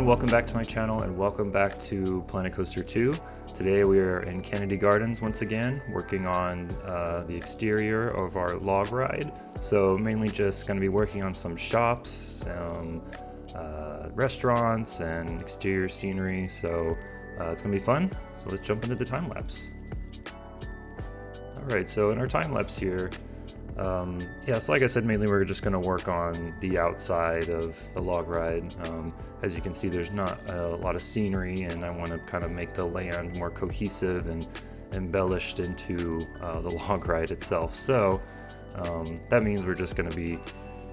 welcome back to my channel and welcome back to Planet Coaster 2. Today we are in Kennedy Gardens once again, working on the exterior of our log ride. So mainly just going to be working on some shops, some restaurants, and exterior scenery. So it's going to be fun. So let's jump into the time lapse. Alright, so in our time lapse here, so like I said, mainly we're just going to work on the outside of the log ride. As you can see, there's not a lot of scenery, and I want to kind of make the land more cohesive and embellished into the log ride itself. So that means we're just going to be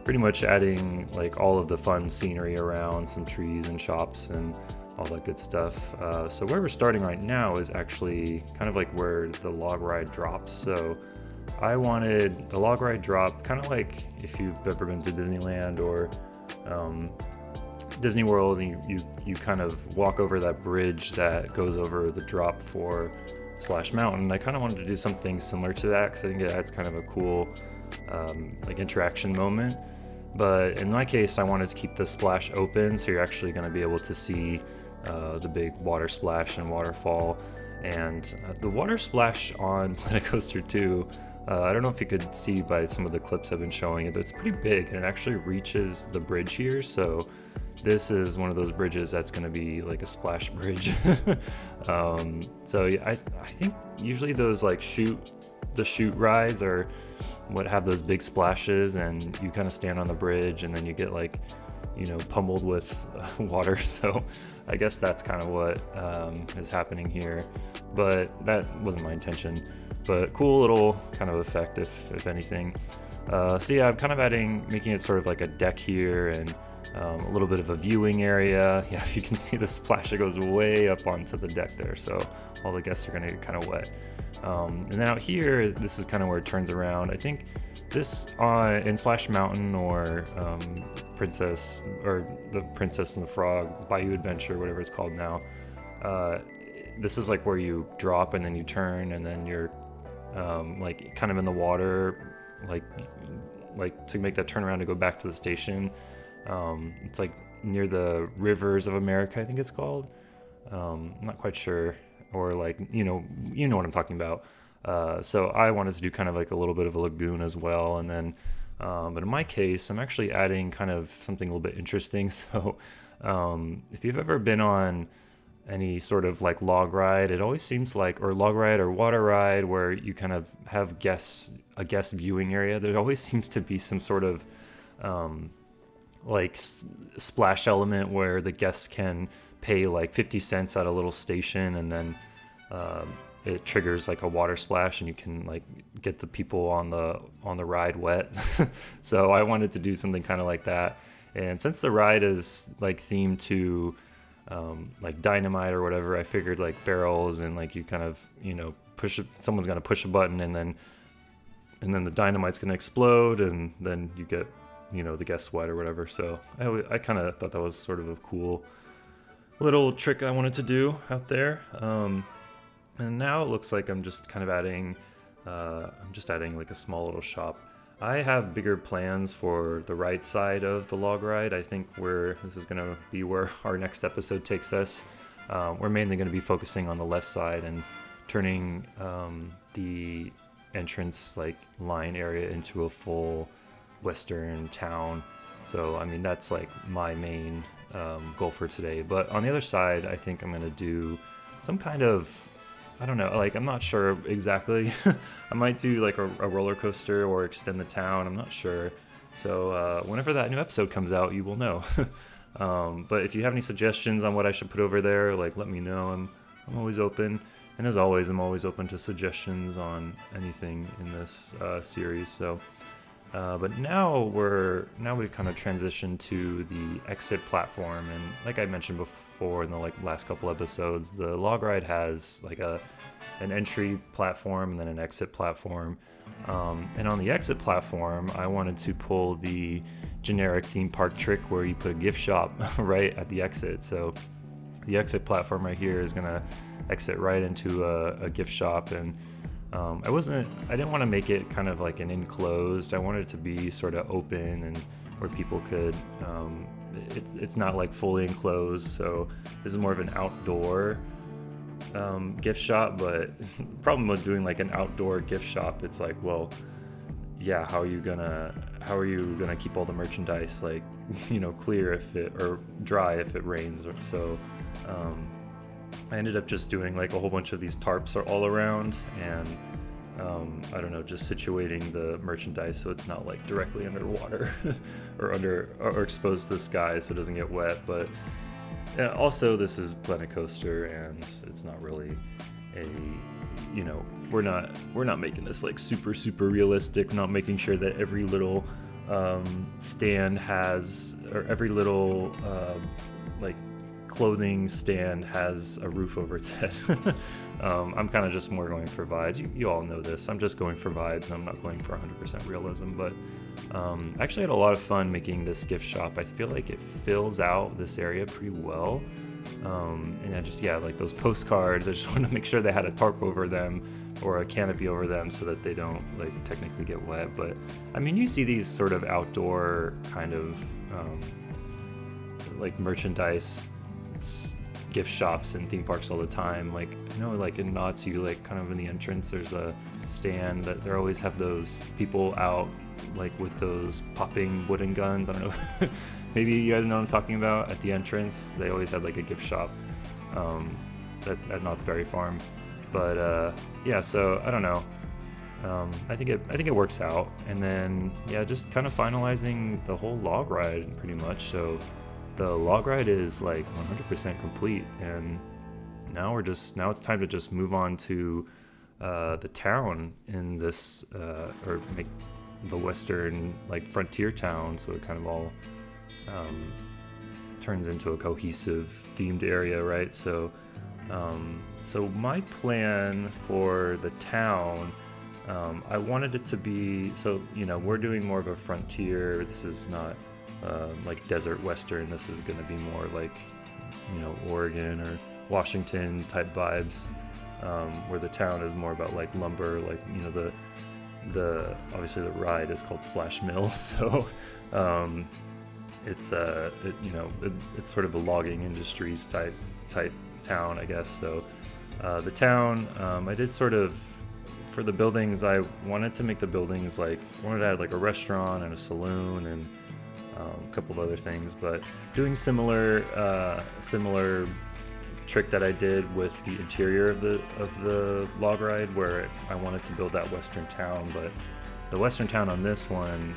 pretty much adding like all of the fun scenery around, some trees and shops and all that good stuff. So where we're starting right now is actually kind of like where the log ride drops. So I wanted the log ride drop kind of like if you've ever been to Disneyland or Disney World, and you kind of walk over that bridge that goes over the drop for Splash Mountain. I kind of wanted to do something similar to that because I think it adds kind of a cool like interaction moment. But in my case, I wanted to keep the splash open, so you're actually going to be able to see the big water splash and waterfall. And the water splash on Planet Coaster 2, I don't know if you could see by some of the clips I've been showing it, but it's pretty big and it actually reaches the bridge here. So this is one of those bridges that's going to be like a splash bridge. So yeah, I think usually those like chute rides are what have those big splashes, and you kind of stand on the bridge and then you get like, you know, pummeled with water. So I guess that's kind of what is happening here, but that wasn't my intention. But cool little kind of effect if anything. So yeah, I'm kind of making it sort of like a deck here and a little bit of a viewing area. Yeah, if you can see the splash, it goes way up onto the deck there, so all the guests are gonna get kind of wet. And then out here, this is kind of where it turns around. I think this in Splash Mountain or Princess and the Frog Bayou Adventure, whatever it's called now. This is like where you drop and then you turn and then you're like kind of in the water, like to make that turnaround to go back to the station. It's like near the Rivers of America, I think it's called. I'm not quite sure, or like you know what I'm talking about. So I wanted to do kind of like a little bit of a lagoon as well, and then but in my case, I'm actually adding kind of something a little bit interesting. So if you've ever been on any sort of like log ride, it always seems like, or log ride or water ride, where you kind of have a guest viewing area, there always seems to be some sort of like splash element where the guests can pay like 50 cents at a little station, and then it triggers like a water splash and you can like get the people on the ride wet. So I wanted to do something kind of like that, and since the ride is like themed to like dynamite or whatever, I figured like barrels and like you kind of, you know, someone's gonna push a button and then the dynamite's gonna explode and then you get, you know, the guests wet or whatever. So I kind of thought that was sort of a cool little trick I wanted to do out there. And now it looks like I'm just kind of adding like a small little shop. I have bigger plans for the right side of the log ride. I think this is going to be where our next episode takes us. We're mainly going to be focusing on the left side and turning the entrance like line area into a full western town. So I mean, that's like my main goal for today. But on the other side, I think I'm going to do some kind of, I don't know, like I'm not sure exactly. I might do like a roller coaster or extend the town, I'm not sure. So whenever that new episode comes out, you will know. But if you have any suggestions on what I should put over there, like let me know. I'm always open. And as always, I'm always open to suggestions on anything in this series. So, but now we've kind of transitioned to the exit platform, and like I mentioned before in the like last couple episodes, the log ride has like an entry platform and then an exit platform. And on the exit platform, I wanted to pull the generic theme park trick where you put a gift shop right at the exit. So the exit platform right here is gonna exit right into a gift shop, and I didn't want to make it kind of like an enclosed. I wanted it to be sort of open and where people could it's not like fully enclosed, so this is more of an outdoor gift shop. But the problem with doing like an outdoor gift shop, it's like, well, yeah, how are you gonna keep all the merchandise like clear or dry if it rains? So I ended up just doing like a whole bunch of these tarps are all around, and I don't know, just situating the merchandise so it's not like directly underwater or exposed to the sky so it doesn't get wet. But also this is Planet Coaster, and it's not really a, we're not making this like super realistic. We're not making sure that every little stand has, or every little like clothing stand has a roof over its head. I'm kind of just more going for vibes. You all know this. I'm just going for vibes. I'm not going for 100% realism. But I actually had a lot of fun making this gift shop. I feel like it fills out this area pretty well. And I just, like those postcards, I just want to make sure they had a tarp over them or a canopy over them so that they don't like technically get wet. But I mean, you see these sort of outdoor kind of like merchandise gift shops and theme parks all the time. Like, like in Knott's, like kind of in the entrance, there's a stand that they always have those people out like with those popping wooden guns. I don't know. Maybe you guys know what I'm talking about. At the entrance, they always had like a gift shop at Knott's Berry Farm. But so I don't know. I think it works out. And then just kind of finalizing the whole log ride pretty much. So the log ride is like 100% complete, and now it's time to just move on to the town in this or make the western like frontier town, so it kind of all turns into a cohesive themed area, right? So my plan for the town, I wanted it to be, so we're doing more of a frontier. This is not like desert western. This is going to be more like Oregon or Washington type vibes, where the town is more about like lumber, like the obviously the ride is called Splash Mill, so it's it's sort of a logging industries type town, I guess. So the town, I did sort of, for the buildings, I wanted to make the buildings like, I wanted to add like a restaurant and a saloon and a couple of other things, but doing similar trick that I did with the interior of the log ride, where I wanted to build that western town. But the western town on this one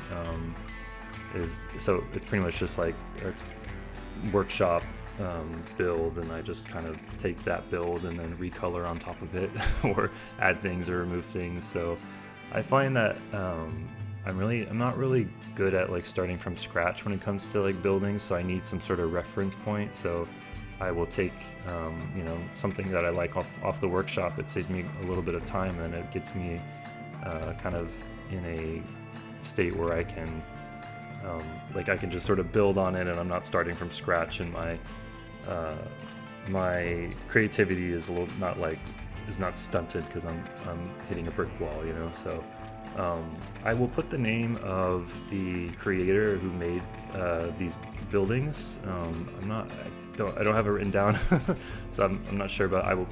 is, so it's pretty much just like a workshop build, and I just kind of take that build and then recolor on top of it or add things or remove things. So I find that I'm not really good at like starting from scratch when it comes to like buildings, so I need some sort of reference point. So I will take something that I like off the workshop. It saves me a little bit of time, and it gets me kind of in a state where I can I can just sort of build on it, and I'm not starting from scratch, and my creativity is not stunted because I'm hitting a brick wall, So I will put the name of the creator who made these buildings. I don't have it written down, so I'm not sure, but I'll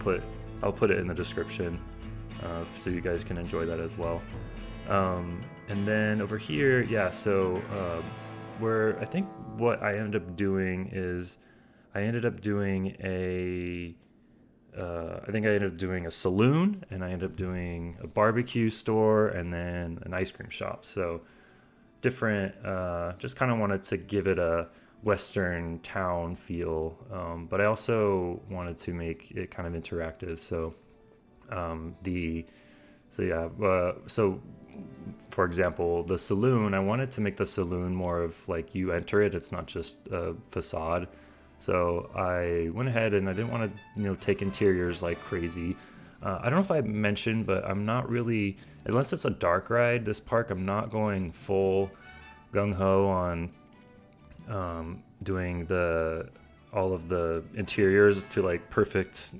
put it in the description so you guys can enjoy that as well. And then over here, where I think what I ended up doing is I ended up doing a saloon, and I ended up doing a barbecue store, and then an ice cream shop. So different, just kind of wanted to give it a western town feel, but I also wanted to make it kind of interactive. So so for example, the saloon, I wanted to make the saloon more of like you enter it. It's not just a facade. So I went ahead and I didn't want to, take interiors like crazy. I don't know if I mentioned, but I'm not really, unless it's a dark ride, this park, I'm not going full gung-ho on doing all of the interiors to like perfect,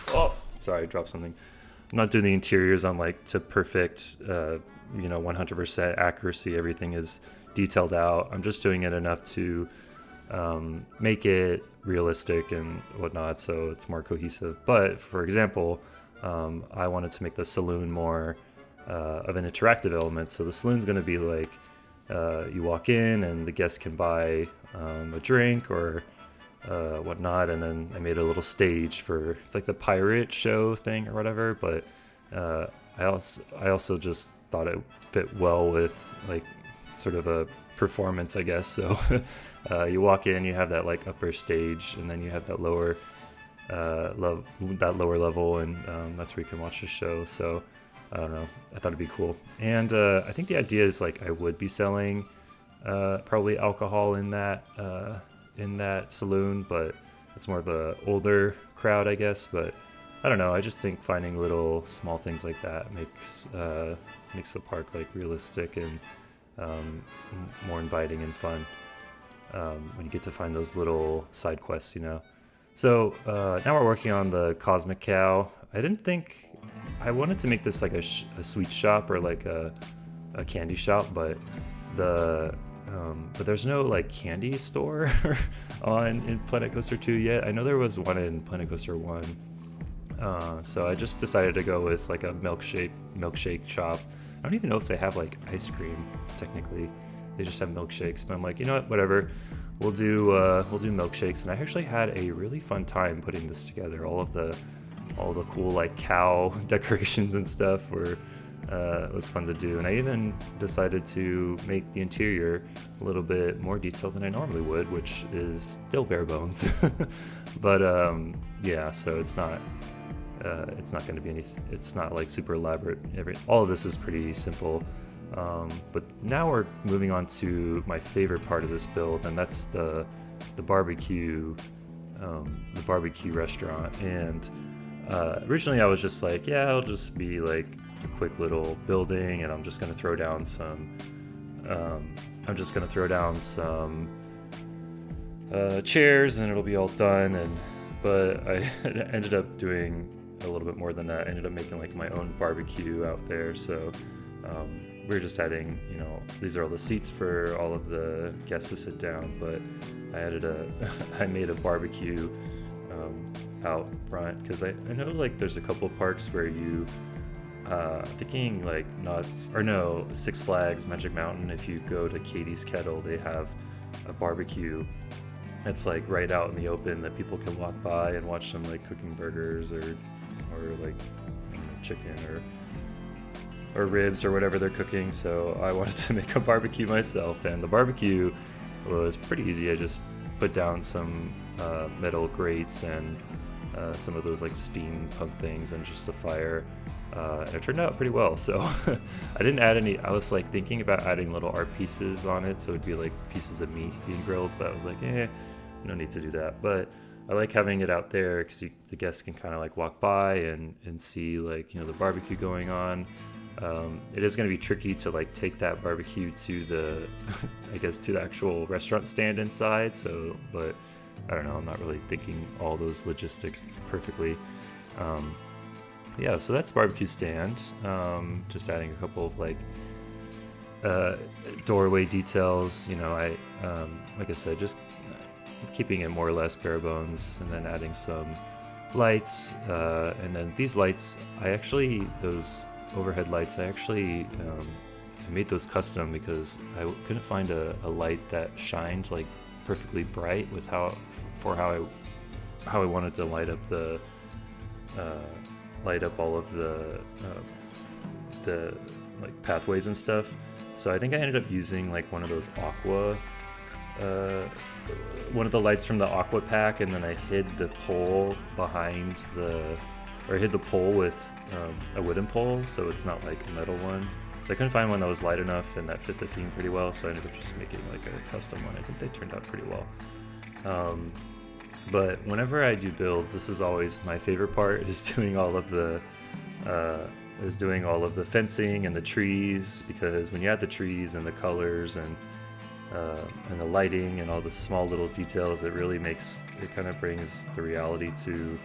oh, sorry, I dropped something. I'm not doing the interiors on like to perfect, 100% accuracy. Everything is, detailed out. I'm just doing it enough to make it realistic and whatnot, so it's more cohesive. But for example, I wanted to make the saloon more of an interactive element. So the saloon's going to be like you walk in and the guests can buy a drink or whatnot, and then I made a little stage for, it's like the pirate show thing or whatever. But I also just thought it fit well with like sort of a performance, I guess. So you walk in, you have that like upper stage, and then you have that lower level, and that's where you can watch the show. So I don't know, I thought it'd be cool. And I think the idea is like I would be selling probably alcohol in that saloon, but it's more of a older crowd, I guess. But I don't know, I just think finding little small things like that makes the park like realistic and more inviting and fun when you get to find those little side quests, you know. So now we're working on the Cosmic Cow. I didn't think I wanted to make this like a sweet shop or like a candy shop, but there's no like candy store in Planet Coaster 2 yet. I know there was one in Planet Coaster 1, so I just decided to go with like a milkshake shop. I don't even know if they have like ice cream technically. They just have milkshakes, but I'm like, you know what, whatever. We'll do milkshakes. And I actually had a really fun time putting this together. All the cool like cow decorations and stuff were it was fun to do. And I even decided to make the interior a little bit more detailed than I normally would, which is still bare bones. But yeah, so it's not going to be anything. It's not like super elaborate. All of this is pretty simple. But now we're moving on to my favorite part of this build, and that's the barbecue restaurant. And originally I was just like, yeah, it'll just be like a quick little building, and I'm just gonna throw down some chairs, and it'll be all done. But I ended up doing a little bit more than that. I ended up making like my own barbecue out there. So we were just adding, you know, these are all the seats for all of the guests to sit down, but I made a barbecue out front, because I know like there's a couple of parks where you thinking like Six Flags Magic Mountain, if you go to Katie's Kettle, they have a barbecue that's like right out in the open that people can walk by and watch them like cooking burgers or like, I don't know, chicken or ribs or whatever they're cooking. So I wanted to make a barbecue myself, and the barbecue was pretty easy. I just put down some metal grates and some of those like steam pump things and just a fire, and it turned out pretty well. So I didn't add any. I was like thinking about adding little art pieces on it, so it'd be like pieces of meat being grilled, but I was like, no need to do that. But I like having it out there because the guests can kind of like walk by and see like, you know, the barbecue going on. It is going to be tricky to like take that barbecue to the I guess to the actual restaurant stand inside. So, but I don't know, I'm not really thinking all those logistics perfectly. Yeah, so that's barbecue stand. Just adding a couple of like doorway details, you know. I like I said, just keeping it more or less bare bones, and then adding some lights, and then these lights, those overhead lights, I made those custom because I couldn't find a light that shined like perfectly bright with how I wanted to light up all of the like pathways and stuff. So I think I ended up using like one of those one of the lights from the Aqua pack, and then I hid the pole with a wooden pole, so it's not like a metal one. So I couldn't find one that was light enough and that fit the theme pretty well, so I ended up just making like a custom one. I think they turned out pretty well. But whenever I do builds, this is always my favorite part, is doing all of the fencing and the trees, because when you add the trees and the colors and the lighting and all the small little details, it kind of brings the reality to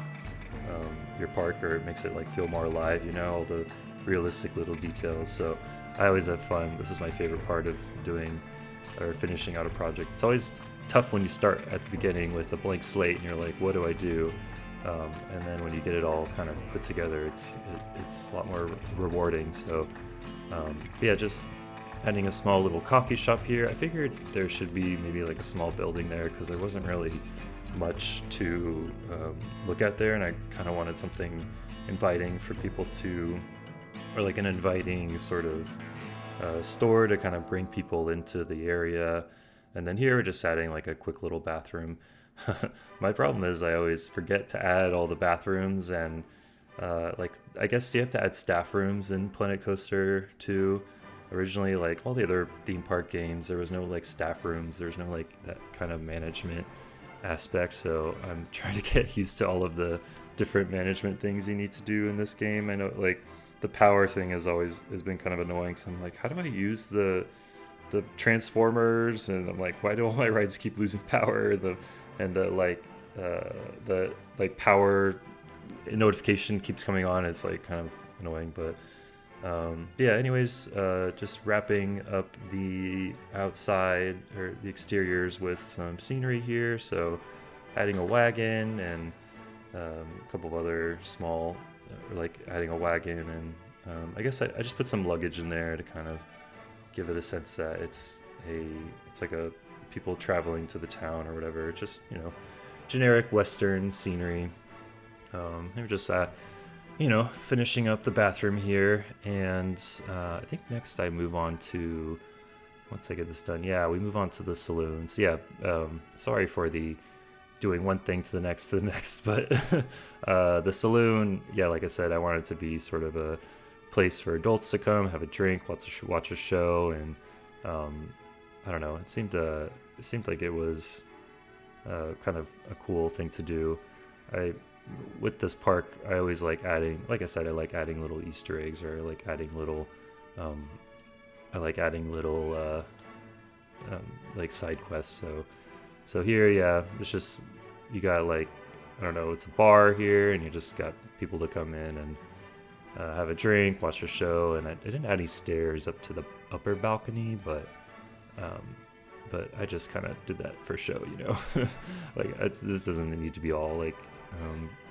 your park, or it makes it like feel more alive, you know, all the realistic little details. So I always have fun. This is my favorite part of doing or finishing out a project. It's always tough when you start at the beginning with a blank slate and you're like, what do I do? And then when you get it all kind of put together, it's a lot more rewarding. So yeah, just adding a small little coffee shop here. I figured there should be maybe like a small building there because there wasn't really much to look at there, and I kind of wanted something inviting for people to, or like an inviting sort of store to kind of bring people into the area. And then here we're just adding like a quick little bathroom. My problem is I always forget to add all the bathrooms, and like I guess you have to add staff rooms in Planet Coaster too. Originally, like all the other theme park games, there was no like staff rooms, there's no like that kind of management aspect. So I'm trying to get used to all of the different management things you need to do in this game. I know like the power thing has been kind of annoying, so I'm like, how do I use the transformers? And I'm like, why do all my rides keep losing power? The power notification keeps coming on. It's like kind of annoying, but yeah, anyways, just wrapping up the outside or the exteriors with some scenery here. So adding a wagon and a couple of other small, like adding a wagon, and I guess I just put some luggage in there to kind of give it a sense that it's like a people traveling to the town or whatever. Just, you know, generic Western scenery. They were just finishing up the bathroom here, and I think next I move on to, once I get this done, yeah, we move on to the saloon. So yeah, sorry for the doing one thing to the next, but the saloon, yeah, like I said, I wanted it to be sort of a place for adults to come, have a drink, watch a show, and I don't know, it seemed like it was kind of a cool thing to do. With this park, I always like adding, like I said, I like adding little Easter eggs, or I like adding little like side quests. So here, yeah, it's just, you got like, I don't know, it's a bar here, and you just got people to come in and have a drink, watch a show. And I didn't add any stairs up to the upper balcony, but I just kind of did that for show, you know. Like this doesn't need to be all like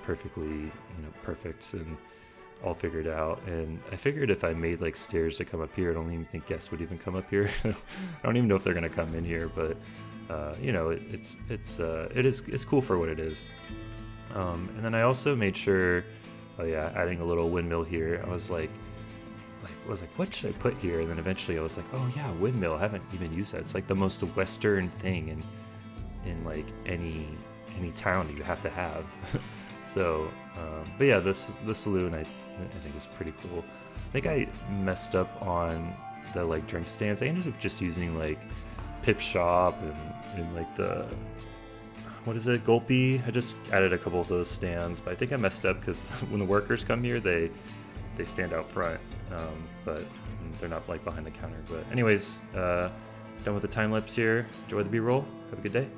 perfectly, perfect and all figured out. And I figured if I made like stairs to come up here, I don't even think guests would even come up here. I don't even know if they're gonna come in here, but it's cool for what it is. And then I also made sure, adding a little windmill here. I was like, what should I put here? And then eventually I was like, oh yeah, windmill. I haven't even used that. It's like the most Western thing in like any town you have to have. So, but yeah, the saloon I think is pretty cool. I think I messed up on the like drink stands. I ended up just using like Pip Shop and like the, what is it, Gulpy? I just added a couple of those stands, but I think I messed up because when the workers come here, they stand out front, but they're not like behind the counter. But anyways, done with the time lapse here. Enjoy the B-roll. Have a good day.